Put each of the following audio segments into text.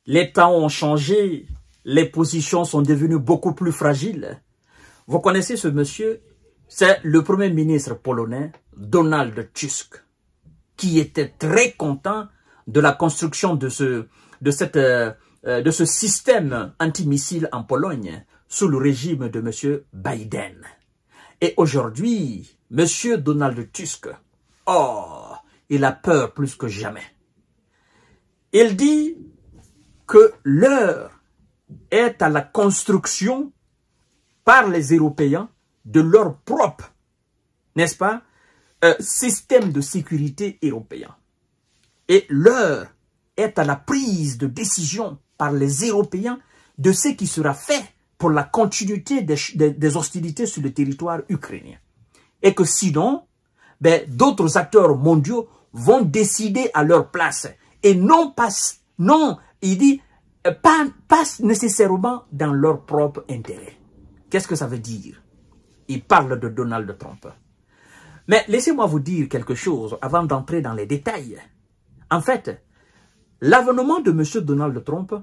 Les temps ont changé, les positions sont devenues beaucoup plus fragiles. Vous connaissez ce monsieur? C'est le premier ministre polonais, Donald Tusk, qui était très content de la construction de ce système antimissile en Pologne sous le régime de M. Biden. Et aujourd'hui, M. Donald Tusk, il a peur plus que jamais. Il dit que l'heure est à la construction par les Européens de leur propre, n'est-ce pas, système de sécurité européen. Et l'heure est à la prise de décision par les Européens de ce qui sera fait pour la continuité des hostilités sur le territoire ukrainien. Et que sinon, d'autres acteurs mondiaux vont décider à leur place. Et il dit, pas nécessairement dans leur propre intérêt. Qu'est-ce que ça veut dire? Il parle de Donald Trump. Mais laissez-moi vous dire quelque chose avant d'entrer dans les détails. En fait, l'avènement de M. Donald Trump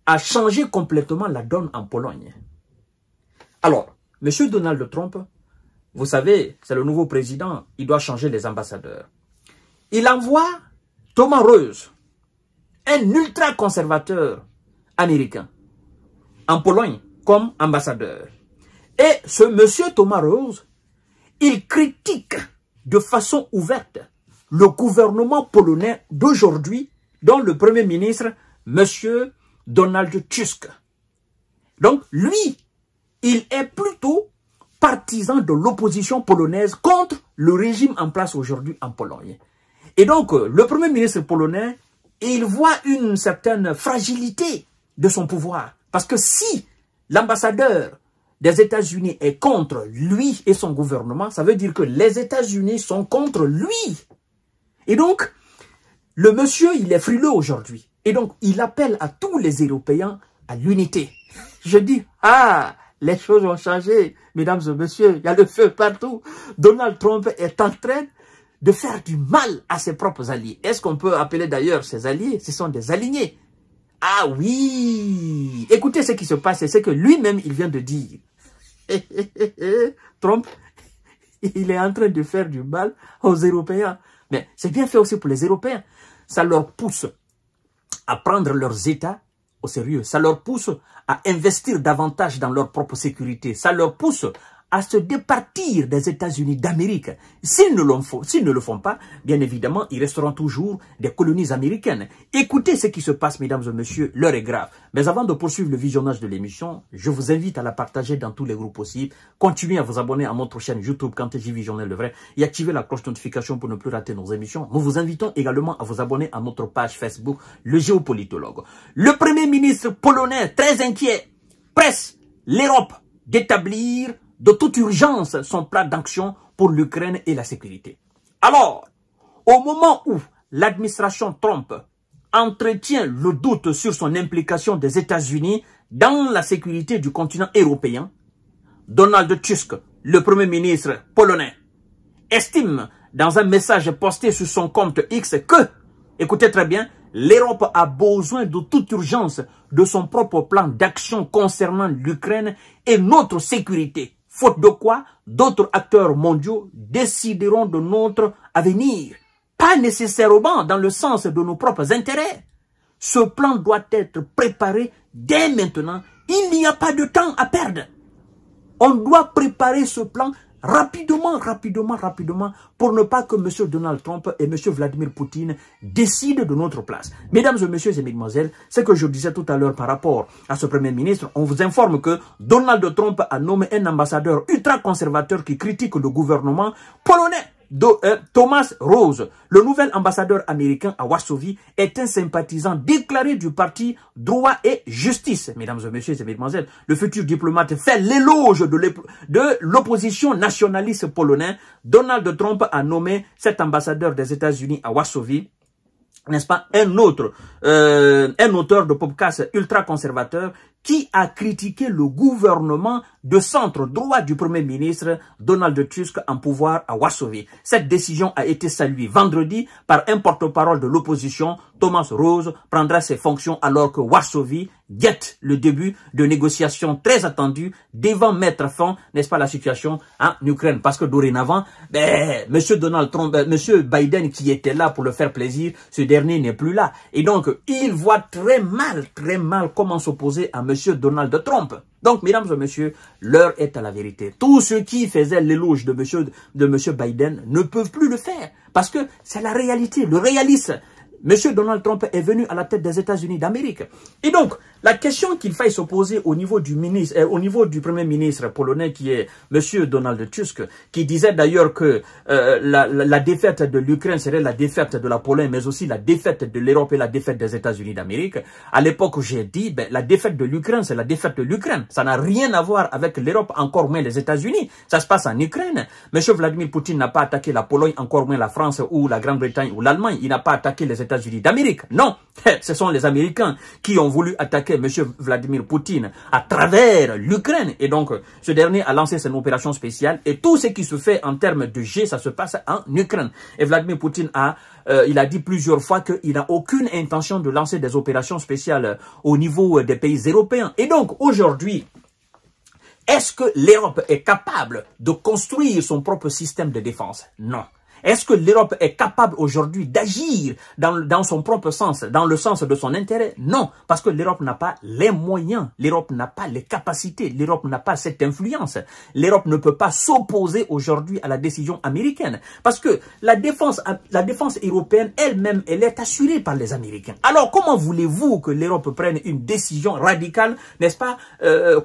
a changé complètement la donne en Pologne. Alors, M. Donald Trump, vous savez, c'est le nouveau président, il doit changer les ambassadeurs. Il envoie Thomas Rose, un ultra-conservateur américain, en Pologne comme ambassadeur. Et ce monsieur Thomas Rose, il critique de façon ouverte le gouvernement polonais d'aujourd'hui, dont le premier ministre, monsieur Donald Tusk. Donc, lui, il est plutôt partisan de l'opposition polonaise contre le régime en place aujourd'hui en Pologne. Et donc, le premier ministre polonais, il voit une certaine fragilité de son pouvoir. Parce que si l'ambassadeur des États-Unis est contre lui et son gouvernement, ça veut dire que les États-Unis sont contre lui. Et donc, le monsieur, il est frileux aujourd'hui. Et donc, il appelle à tous les Européens à l'unité. Je dis, les choses ont changé, mesdames et messieurs, il y a le feu partout. Donald Trump est en train de faire du mal à ses propres alliés. Est-ce qu'on peut appeler d'ailleurs ses alliés? Ce sont des alignés. Ah oui! Écoutez ce qui se passe, c'est que lui-même, il vient de dire. Trump, il est en train de faire du mal aux Européens. Mais c'est bien fait aussi pour les Européens. Ça leur pousse à prendre leurs États au sérieux. Ça leur pousse à investir davantage dans leur propre sécurité. Ça leur pousse à se départir des États-Unis d'Amérique. S'ils ne le font pas, bien évidemment, ils resteront toujours des colonies américaines. Écoutez ce qui se passe, mesdames et messieurs, l'heure est grave. Mais avant de poursuivre le visionnage de l'émission, je vous invite à la partager dans tous les groupes possibles. Continuez à vous abonner à notre chaîne YouTube Kanteji Visionnel le vrai et activez la cloche de notification pour ne plus rater nos émissions. Nous vous invitons également à vous abonner à notre page Facebook, le géopolitologue. Le premier ministre polonais, très inquiet, presse l'Europe d'établir de toute urgence son plan d'action pour l'Ukraine et la sécurité. Alors, au moment où l'administration Trump entretient le doute sur son implication des États-Unis dans la sécurité du continent européen, Donald Tusk, le premier ministre polonais, estime dans un message posté sur son compte X que, écoutez très bien, l'Europe a besoin de toute urgence de son propre plan d'action concernant l'Ukraine et notre sécurité. Faute de quoi, d'autres acteurs mondiaux décideront de notre avenir. Pas nécessairement dans le sens de nos propres intérêts. Ce plan doit être préparé dès maintenant. Il n'y a pas de temps à perdre. On doit préparer ce plan rapidement, pour ne pas que M. Donald Trump et M. Vladimir Poutine décident de notre place. Mesdames et messieurs et mesdemoiselles, ce que je disais tout à l'heure par rapport à ce premier ministre, on vous informe que Donald Trump a nommé un ambassadeur ultra-conservateur qui critique le gouvernement polonais. Thomas Rose, le nouvel ambassadeur américain à Varsovie, est un sympathisant déclaré du parti Droit et Justice. Mesdames et messieurs et mesdemoiselles, le futur diplomate fait l'éloge de l'opposition nationaliste polonais. Donald Trump a nommé cet ambassadeur des États-Unis à Varsovie, n'est-ce pas, un auteur de podcast ultra-conservateur qui a critiqué le gouvernement de centre droit du Premier ministre Donald Tusk en pouvoir à Varsovie. Cette décision a été saluée vendredi par un porte-parole de l'opposition. Thomas Rose prendra ses fonctions alors que Varsovie guette le début de négociations très attendues devant mettre fin, n'est-ce pas, la situation en Ukraine. Parce que dorénavant, monsieur Donald Trump, monsieur Biden qui était là pour le faire plaisir, ce dernier n'est plus là. Et donc, il voit très mal comment s'opposer à monsieur Donald Trump. Donc, mesdames et messieurs, l'heure est à la vérité. Tous ceux qui faisaient l'éloge de monsieur Biden ne peuvent plus le faire. Parce que c'est la réalité, le réalisme. Monsieur Donald Trump est venu à la tête des États-Unis d'Amérique. Et donc, la question qu'il faille se poser au niveau du Premier ministre polonais qui est monsieur Donald Tusk, qui disait d'ailleurs que la défaite de l'Ukraine serait la défaite de la Pologne, mais aussi la défaite de l'Europe et la défaite des États-Unis d'Amérique. À l'époque, j'ai dit, la défaite de l'Ukraine, c'est la défaite de l'Ukraine. Ça n'a rien à voir avec l'Europe, encore moins les États-Unis. Ça se passe en Ukraine. Monsieur Vladimir Poutine n'a pas attaqué la Pologne, encore moins la France ou la Grande-Bretagne ou l'Allemagne. Il n'a pas attaqué les États-Unis d'Amérique. Non, ce sont les Américains qui ont voulu attaquer monsieur Vladimir Poutine à travers l'Ukraine. Et donc, ce dernier a lancé son opération spéciale et tout ce qui se fait en termes de G, ça se passe en Ukraine. Et Vladimir Poutine il a dit plusieurs fois qu'il n'a aucune intention de lancer des opérations spéciales au niveau des pays européens. Et donc, aujourd'hui, est-ce que l'Europe est capable de construire son propre système de défense? Non. Est-ce que l'Europe est capable aujourd'hui d'agir dans son propre sens, dans le sens de son intérêt? Non, parce que l'Europe n'a pas les moyens, l'Europe n'a pas les capacités, l'Europe n'a pas cette influence. L'Europe ne peut pas s'opposer aujourd'hui à la décision américaine, parce que la défense européenne elle-même, elle est assurée par les Américains. Alors comment voulez-vous que l'Europe prenne une décision radicale, n'est-ce pas,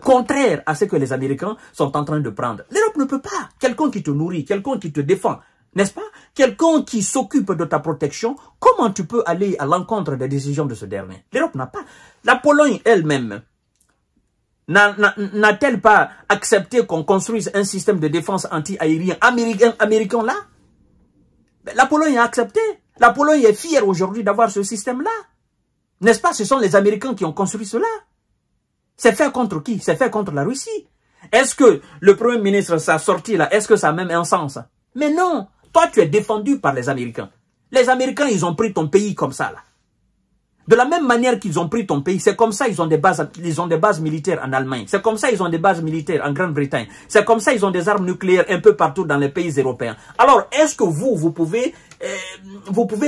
contraire à ce que les Américains sont en train de prendre? L'Europe ne peut pas. Quelqu'un qui te nourrit, quelqu'un qui te défend, n'est-ce pas? Quelqu'un qui s'occupe de ta protection, comment tu peux aller à l'encontre des décisions de ce dernier? L'Europe n'a pas. La Pologne elle-même, n'a-t-elle pas accepté qu'on construise un système de défense anti-aérien américain là? La Pologne a accepté. La Pologne est fière aujourd'hui d'avoir ce système-là. N'est-ce pas? Ce sont les Américains qui ont construit cela. C'est fait contre qui? C'est fait contre la Russie. Est-ce que le Premier ministre, sa sortie là, est-ce que ça a même un sens? Mais non. Toi, tu es défendu par les Américains. Les Américains, ils ont pris ton pays comme ça, là. De la même manière qu'ils ont pris ton pays, c'est comme ça ils ont des bases militaires en Allemagne. C'est comme ça ils ont des bases militaires en Grande-Bretagne. C'est comme ça ils ont des armes nucléaires un peu partout dans les pays européens. Alors, est-ce que vous pouvez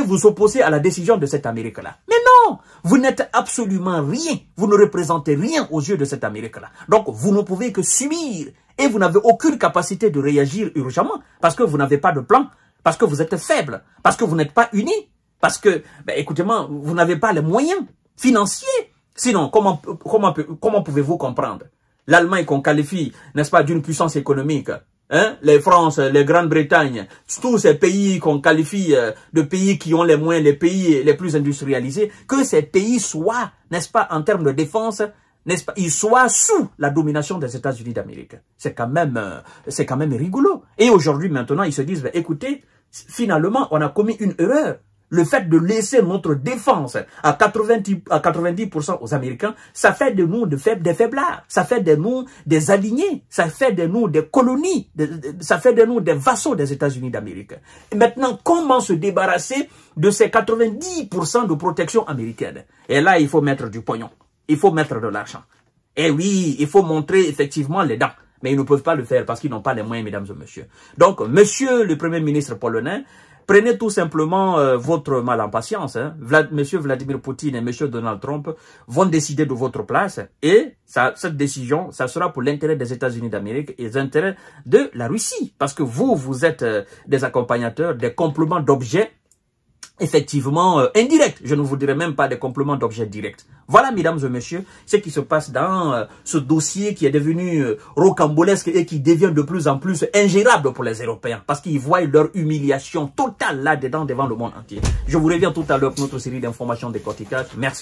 vous opposer à la décision de cette Amérique-là? Mais non! Vous n'êtes absolument rien. Vous ne représentez rien aux yeux de cette Amérique-là. Donc, vous ne pouvez que subir. Et vous n'avez aucune capacité de réagir urgemment. Parce que vous n'avez pas de plan. Parce que vous êtes faible. Parce que vous n'êtes pas unis. Parce que, écoutez-moi, vous n'avez pas les moyens financiers. Sinon, comment pouvez-vous comprendre? L'Allemagne qu'on qualifie, n'est-ce pas, d'une puissance économique, hein? Les France, les Grande-Bretagne, tous ces pays qu'on qualifie de pays qui ont les moyens, les pays les plus industrialisés, que ces pays soient, n'est-ce pas, en termes de défense, n'est-ce pas, ils soient sous la domination des États-Unis d'Amérique. C'est quand même rigolo. Et aujourd'hui, maintenant, ils se disent, écoutez, finalement, on a commis une erreur. Le fait de laisser notre défense à 90% aux Américains, ça fait de nous des faiblards, ça fait de nous des alignés, ça fait de nous des colonies, ça fait de nous des vassaux des États-Unis d'Amérique. Et maintenant, comment se débarrasser de ces 90% de protection américaine? Et là, il faut mettre du pognon, il faut mettre de l'argent. Et oui, il faut montrer effectivement les dents. Mais ils ne peuvent pas le faire parce qu'ils n'ont pas les moyens, mesdames et messieurs. Donc, monsieur le Premier ministre polonais, prenez tout simplement votre mal en patience. Hein. Monsieur Vladimir Poutine et monsieur Donald Trump vont décider de votre place. Et cette décision, ça sera pour l'intérêt des États-Unis d'Amérique et les intérêts de la Russie. Parce que vous êtes des accompagnateurs, des compléments d'objets effectivement indirects. Je ne vous dirai même pas des compléments d'objets directs. Voilà, mesdames et messieurs, ce qui se passe dans ce dossier qui est devenu rocambolesque et qui devient de plus en plus ingérable pour les Européens parce qu'ils voient leur humiliation totale là-dedans devant le monde entier. Je vous reviens tout à l'heure pour notre série d'informations décortiquages. Merci.